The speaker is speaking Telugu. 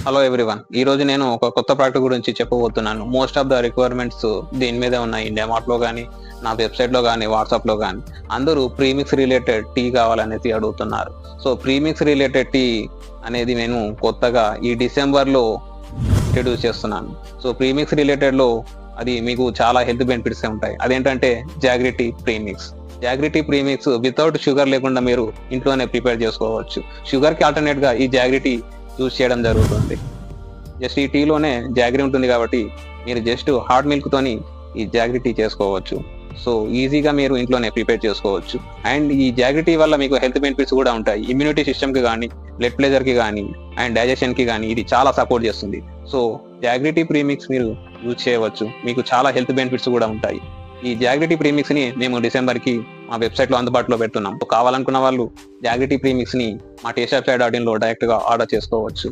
Hello everyone. ఈ రోజు నేను ఒక కొత్త ప్రోడక్ట్ గురించి చెప్పబోతున్నాను. మోస్ట్ ఆఫ్ ద రిక్వైర్మెంట్స్ దీని మీదే ఉన్నాయి. ఇండియామార్ట్లో కానీ, నా వెబ్సైట్లో కానీ, వాట్సాప్లో కానీ. అందరూ ప్రీమిక్స్ రిలేటెడ్ టీ కావాలనేసి అడుగుతున్నారు. సో ప్రీమిక్స్ రిలేటెడ్ టీ అనేది నేను కొత్తగా ఈ డిసెంబర్లో ఇంట్రడ్యూస్ చేస్తున్నాను. సో ప్రీమిక్స్ రిలేటెడ్లో అది మీకు చాలా హెల్త్ బెనిఫిట్స్ ఉంటాయి. అదేంటంటే jaggery tea premix. Jaggery tea premix without sugar లేకుండా మీరు ఇంట్లోనే ప్రిపేర్ చేసుకోవచ్చు. షుగర్కి ఆల్టర్నేట్గా ఈ జాగ్రీ టీ యూజ్ చేయడం జరుగుతుంది. జస్ట్ ఈ టీలోనే జాగ్రీ ఉంటుంది కాబట్టి మీరు జస్ట్ హాట్ మిల్క్తోని ఈ జాగ్రీ టీ చేసుకోవచ్చు. సో ఈజీగా మీరు ఇంట్లోనే ప్రిపేర్ చేసుకోవచ్చు. అండ్ ఈ జాగ్రీ టీ వల్ల మీకు హెల్త్ బెనిఫిట్స్ కూడా ఉంటాయి. ఇమ్యూనిటీ సిస్టమ్కి కానీ, బ్లడ్ ప్రెషర్కి కానీ, అండ్ డైజెషన్కి కానీ ఇది చాలా సపోర్ట్ చేస్తుంది. సో జాగ్రీ టీ ప్రీమిక్స్ మీరు యూజ్ చేయవచ్చు. మీకు చాలా హెల్త్ బెనిఫిట్స్ కూడా ఉంటాయి. ఈ జాగ్రీ టీ ప్రీమిక్స్ని మేము డిసెంబర్కి మా వెబ్సైట్లో అందుబాటులో పెడుతున్నాం. కావాలనుకున్న వాళ్ళు జాగ్రీ టీ ప్రీమిక్స్ని మా tasteofchai.in లో డైరెక్ట్గా ఆర్డర్ చేసుకోవచ్చు.